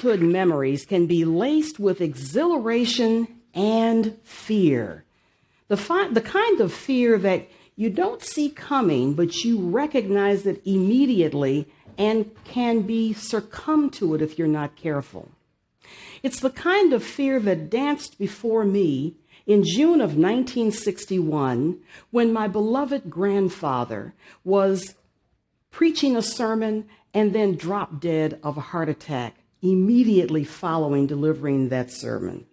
childhood memories can be laced with exhilaration and fear. The kind of fear that you don't see coming, but you recognize it immediately and can be succumb to it if you're not careful. It's the kind of fear that danced before me in June of 1961 when my beloved grandfather was preaching a sermon and then dropped dead of a heart attack immediately following delivering that sermon.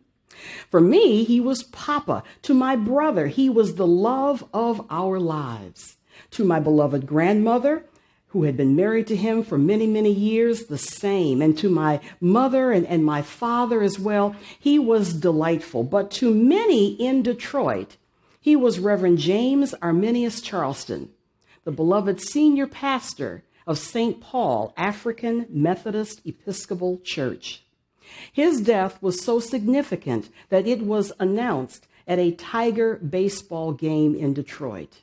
For me, he was Papa. To my brother, he was the love of our lives. To my beloved grandmother, who had been married to him for many, many years, the same. And to my mother and my father as well, he was delightful. But to many in Detroit, he was Reverend James Arminius Charleston, the beloved senior pastor of St. Paul African Methodist Episcopal Church. His death was so significant that it was announced at a Tiger baseball game in Detroit.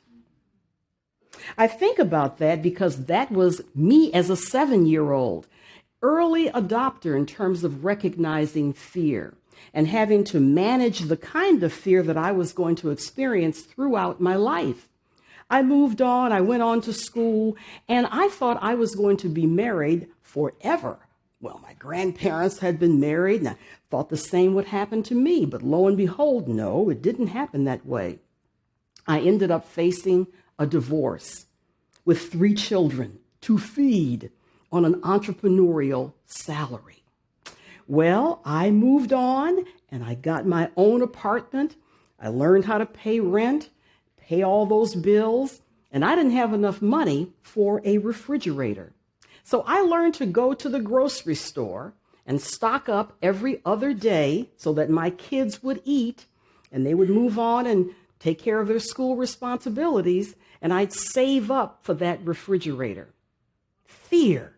I think about that because that was me as a 7-year-old, early adopter in terms of recognizing fear and having to manage the kind of fear that I was going to experience throughout my life. I moved on, I went on to school, and I thought I was going to be married forever. Well, my grandparents had been married, and I thought the same would happen to me. But lo and behold, no, it didn't happen that way. I ended up facing a divorce with 3 children to feed on an entrepreneurial salary. Well, I moved on, and I got my own apartment. I learned how to pay rent, pay all those bills, and I didn't have enough money for a refrigerator. So I learned to go to the grocery store and stock up every other day so that my kids would eat and they would move on and take care of their school responsibilities, and I'd save up for that refrigerator. Fear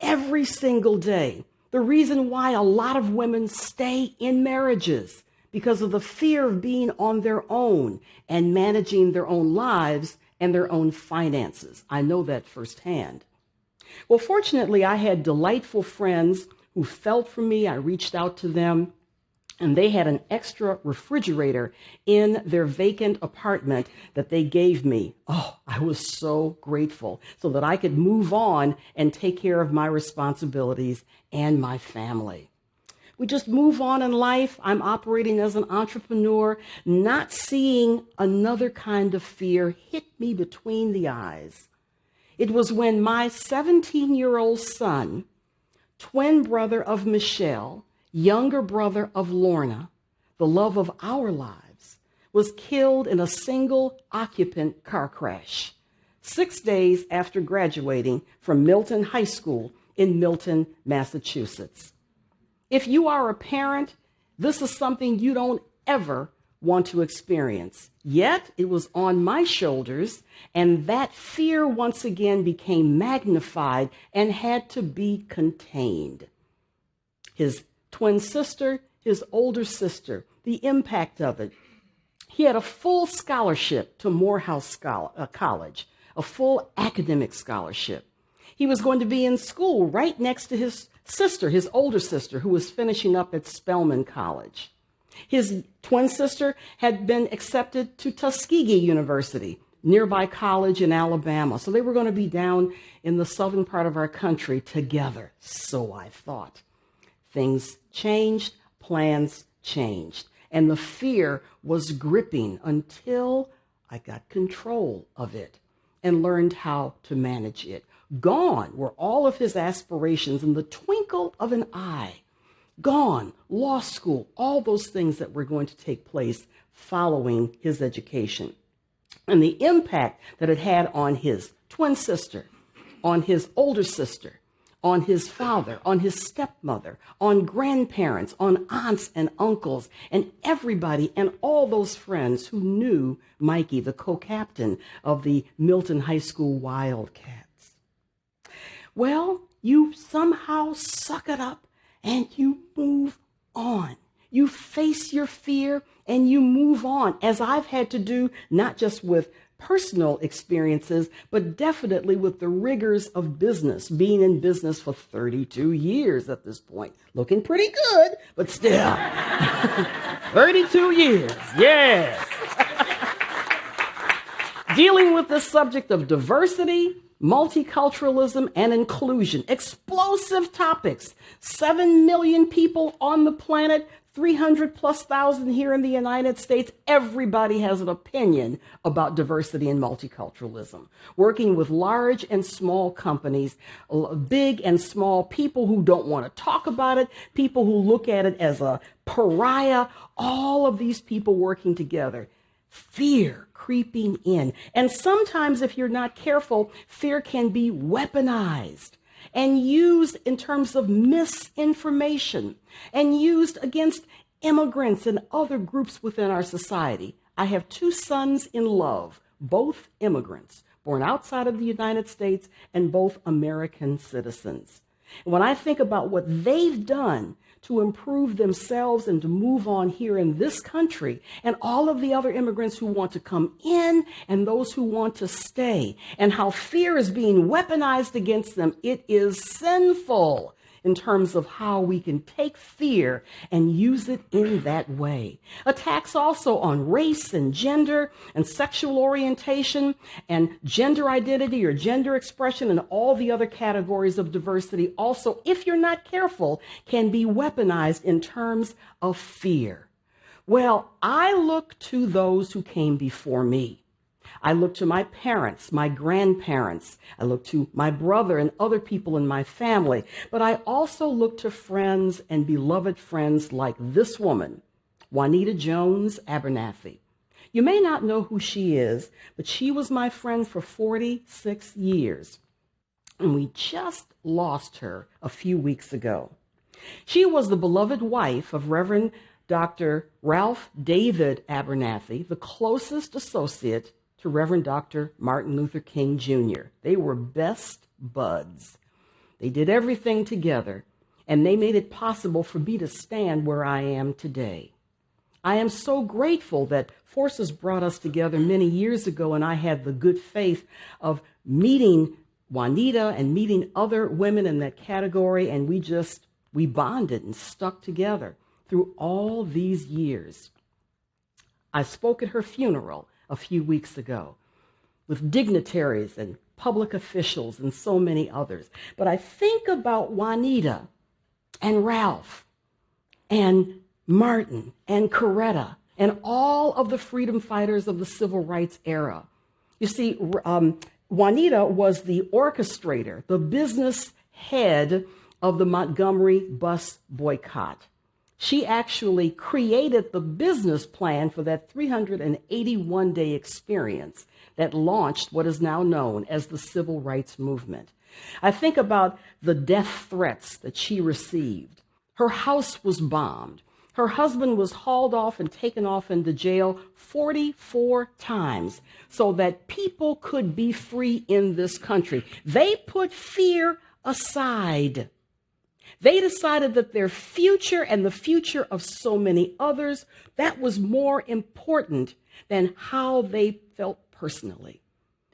every single day. The reason why a lot of women stay in marriages because of the fear of being on their own and managing their own lives and their own finances. I know that firsthand. Well, fortunately, I had delightful friends who felt for me. I reached out to them, and they had an extra refrigerator in their vacant apartment that they gave me. Oh, I was so grateful so that I could move on and take care of my responsibilities and my family. We just move on in life. I'm operating as an entrepreneur, not seeing another kind of fear hit me between the eyes. It was when my 17-year-old son, twin brother of Michelle, younger brother of Lorna, the love of our lives, was killed in a single occupant car crash 6 days after graduating from Milton High School in Milton, Massachusetts. If you are a parent, this is something you don't ever want to experience. Yet it was on my shoulders, and that fear once again became magnified and had to be contained. His twin sister, his older sister, the impact of it. He had a full scholarship to Morehouse College, a full academic scholarship. He was going to be in school right next to his sister, his older sister, who was finishing up at Spelman College. His twin sister had been accepted to Tuskegee University, nearby college in Alabama. So they were going to be down in the southern part of our country together. So I thought. Things changed, plans changed, and the fear was gripping until I got control of it and learned how to manage it. Gone were all of his aspirations in the twinkle of an eye. Gone, law school, all those things that were going to take place following his education. And the impact that it had on his twin sister, on his older sister, on his father, on his stepmother, on grandparents, on aunts and uncles, and everybody and all those friends who knew Mikey, the co-captain of the Milton High School Wildcats. Well, you somehow suck it up and you move on. You face your fear and you move on, as I've had to do, not just with personal experiences, but definitely with the rigors of business, being in business for 32 years at this point. Looking pretty good, but still. 32 years, yes. Dealing with the subject of diversity, multiculturalism, and inclusion. Explosive topics. 7 million people on the planet, 300,000+ here in the United States. Everybody has an opinion about diversity and multiculturalism. Working with large and small companies, big and small, people who don't want to talk about it, people who look at it as a pariah, all of these people working together. Fear creeping in. And sometimes, if you're not careful, fear can be weaponized and used in terms of misinformation and used against immigrants and other groups within our society. I have 2 sons in love, both immigrants, born outside of the United States and both American citizens. When I think about what they've done to improve themselves and to move on here in this country, and all of the other immigrants who want to come in and those who want to stay, and how fear is being weaponized against them, it is sinful in terms of how we can take fear and use it in that way. Attacks also on race and gender and sexual orientation and gender identity or gender expression and all the other categories of diversity also, if you're not careful, can be weaponized in terms of fear. Well, I look to those who came before me. I look to my parents, my grandparents. I look to my brother and other people in my family. But I also look to friends and beloved friends like this woman, Juanita Jones Abernathy. You may not know who she is, but she was my friend for 46 years. And we just lost her a few weeks ago. She was the beloved wife of Reverend Dr. Ralph David Abernathy, the closest associate to Reverend Dr. Martin Luther King Jr. They were best buds. They did everything together, and they made it possible for me to stand where I am today. I am so grateful that forces brought us together many years ago, and I had the good faith of meeting Juanita and meeting other women in that category, and we bonded and stuck together through all these years. I spoke at her funeral a few weeks ago with dignitaries and public officials and so many others. But I think about Juanita and Ralph and Martin and Coretta and all of the freedom fighters of the civil rights era. You see, Juanita was the orchestrator, the business head of the Montgomery bus boycott. She actually created the business plan for that 381-day experience that launched what is now known as the civil rights movement. I think about the death threats that she received. Her house was bombed. Her husband was hauled off and taken off into jail 44 times so that people could be free in this country. They put fear aside. They decided that their future and the future of so many others, that was more important than how they felt personally.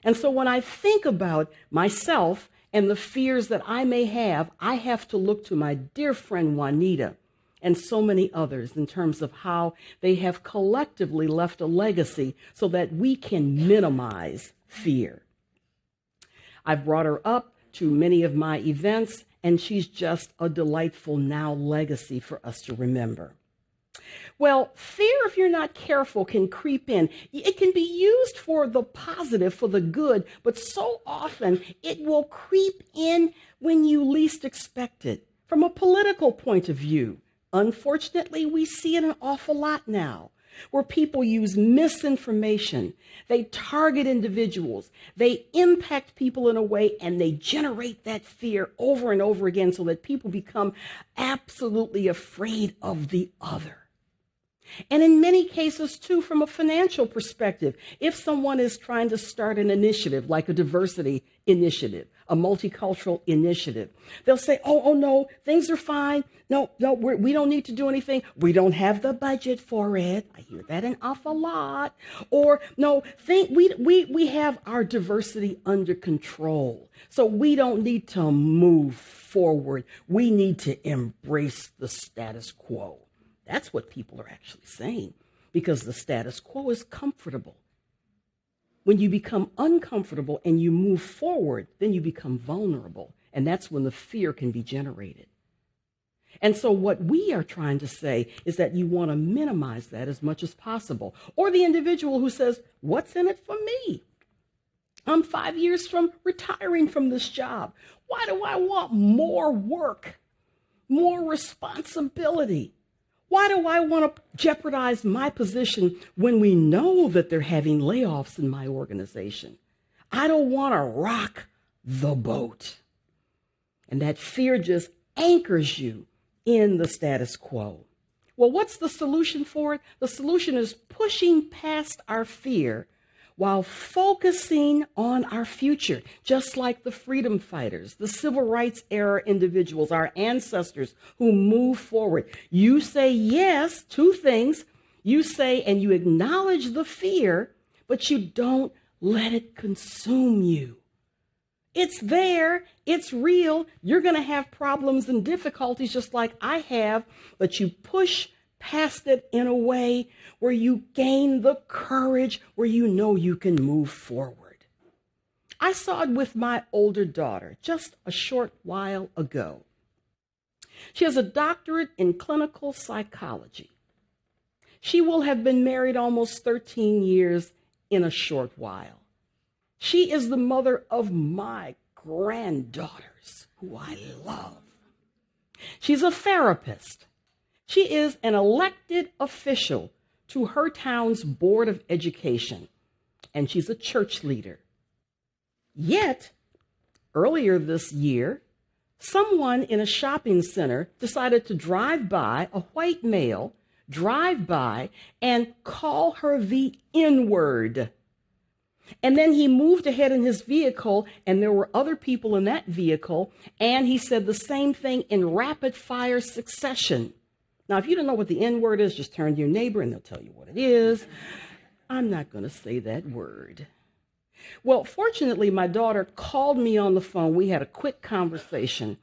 And so when I think about myself and the fears that I may have, I have to look to my dear friend Juanita and so many others in terms of how they have collectively left a legacy so that we can minimize fear. I've brought her up to many of my events, and she's just a delightful now legacy for us to remember. Well, fear, if you're not careful, can creep in. It can be used for the positive, for the good, but so often it will creep in when you least expect it. From a political point of view, unfortunately, we see it an awful lot now, where people use misinformation. They target individuals. They impact people in a way, and they generate that fear over and over again so that people become absolutely afraid of the other. And in many cases, too, from a financial perspective, if someone is trying to start an initiative like a diversity initiative, a multicultural initiative, they'll say, oh no, things are fine. No, we don't need to do anything. We don't have the budget for it. I hear that an awful lot. Or no, we have our diversity under control. So we don't need to move forward. We need to embrace the status quo. That's what people are actually saying, because the status quo is comfortable. When you become uncomfortable and you move forward, then you become vulnerable. And that's when the fear can be generated. And so what we are trying to say is that you want to minimize that as much as possible. Or the individual who says, what's in it for me? I'm 5 years from retiring from this job. Why do I want more work, more responsibility? Why do I want to jeopardize my position when we know that they're having layoffs in my organization? I don't want to rock the boat. And that fear just anchors you in the status quo. Well, what's the solution for it? The solution is pushing past our fear while focusing on our future, just like the freedom fighters, the civil rights era individuals, our ancestors who move forward. You say yes to things. You say and you acknowledge the fear, but you don't let it consume you. It's there. It's real. You're going to have problems and difficulties just like I have, but you push past it in a way where you gain the courage, where you know you can move forward. I saw it with my older daughter just a short while ago. She has a doctorate in clinical psychology. She will have been married almost 13 years in a short while. She is the mother of my granddaughters, who I love. She's a therapist. She is an elected official to her town's Board of Education, and she's a church leader. Yet, earlier this year, someone in a shopping center decided to drive by, a white male, drive by and call her the N-word. And then he moved ahead in his vehicle, and there were other people in that vehicle, and he said the same thing in rapid fire succession. Now, if you don't know what the N-word is, just turn to your neighbor and they'll tell you what it is. I'm not going to say that word. Well, fortunately, my daughter called me on the phone. We had a quick conversation,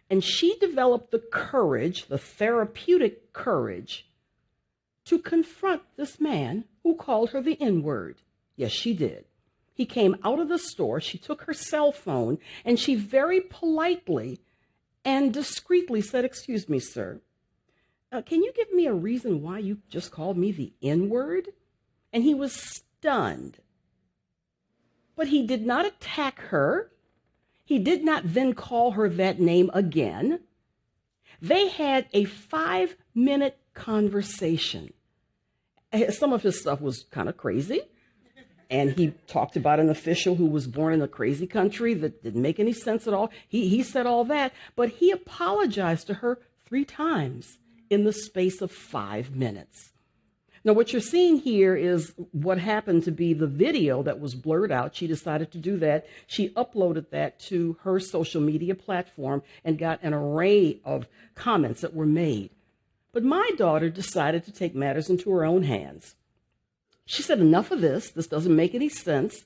and she developed the courage, the therapeutic courage, to confront this man who called her the N-word. Yes, she did. He came out of the store. She took her cell phone, and she very politely and discreetly said, "Excuse me, sir. Can you give me a reason why you just called me the N-word?" And he was stunned. But he did not attack her. He did not then call her that name again. They had a 5-minute conversation. Some of his stuff was kind of crazy. And he talked about an official who was born in a crazy country that didn't make any sense at all. He said all that, but he apologized to her 3 times in the space of 5 minutes. Now, what you're seeing here is what happened to be the video that was blurred out. She decided to do that. She uploaded that to her social media platform and got an array of comments that were made. But my daughter decided to take matters into her own hands. She said, enough of this. This doesn't make any sense.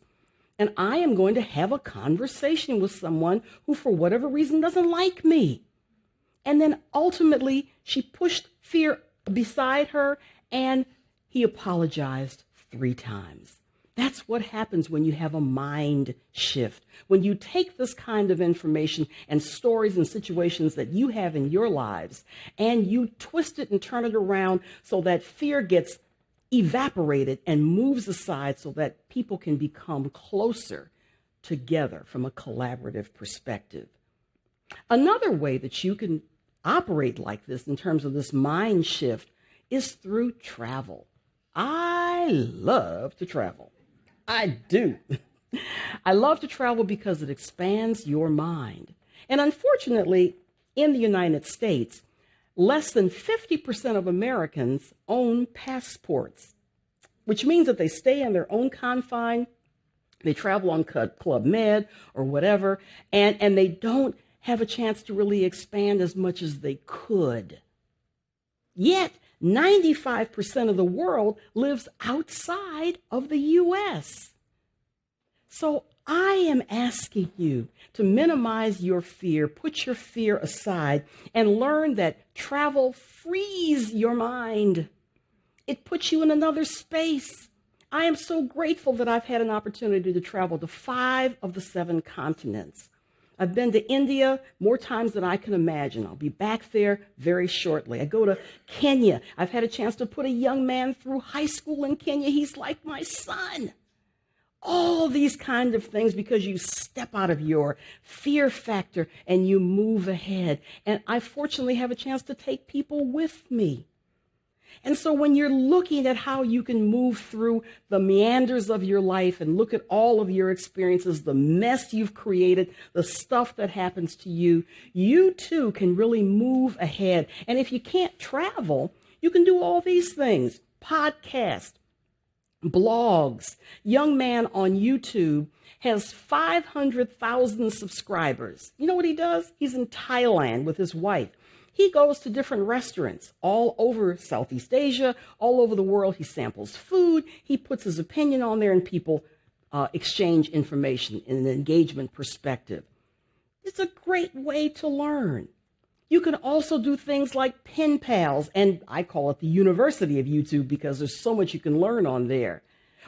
And I am going to have a conversation with someone who, for whatever reason, doesn't like me. And then ultimately, she pushed fear beside her, and he apologized 3 times. That's what happens when you have a mind shift. When you take this kind of information and stories and situations that you have in your lives, and you twist it and turn it around so that fear gets evaporated and moves aside so that people can become closer together from a collaborative perspective. Another way that you can operate like this in terms of this mind shift is through travel. I love to travel. I do. I love to travel because it expands your mind. And unfortunately, in the United States, Less than 50% of Americans own passports, which means that they stay in their own confine, they travel on Club Med or whatever, and they don't have a chance to really expand as much as they could. Yet, 95% of the world lives outside of the U.S. So I am asking you to minimize your fear, put your fear aside, and learn that travel frees your mind. It puts you in another space. I am so grateful that I've had an opportunity to travel to 5 of the 7 continents. I've been to India more times than I can imagine. I'll be back there very shortly. I go to Kenya. I've had a chance to put a young man through high school in Kenya. He's like my son. All these kind of things because you step out of your fear factor and you move ahead. And I fortunately have a chance to take people with me. And so when you're looking at how you can move through the meanders of your life and look at all of your experiences, the mess you've created, the stuff that happens to you, you too can really move ahead. And if you can't travel, you can do all these things: podcasts, blogs. Young man on YouTube has 500,000 subscribers. You know what he does? He's in Thailand with his wife. He goes to different restaurants all over Southeast Asia, all over the world. He samples food. He puts his opinion on there, and people exchange information in an engagement perspective. It's a great way to learn. You can also do things like pen pals, and I call it the University of YouTube because there's so much you can learn on there.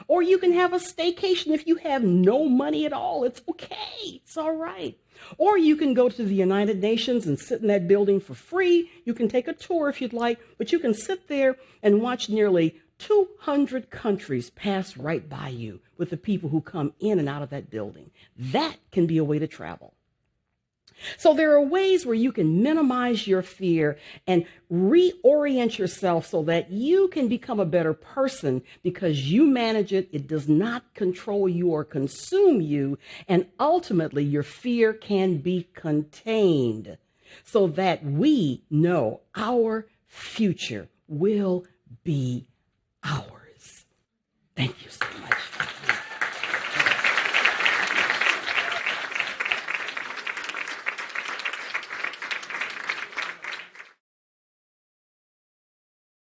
Or you can have a staycation if you have no money at all. It's okay. It's all right. Or you can go to the United Nations and sit in that building for free. You can take a tour if you'd like, but you can sit there and watch nearly 200 countries pass right by you with the people who come in and out of that building. That can be a way to travel. So there are ways where you can minimize your fear and reorient yourself so that you can become a better person because you manage it. It does not control you or consume you. And ultimately, your fear can be contained so that we know our future will be ours. Thank you so much.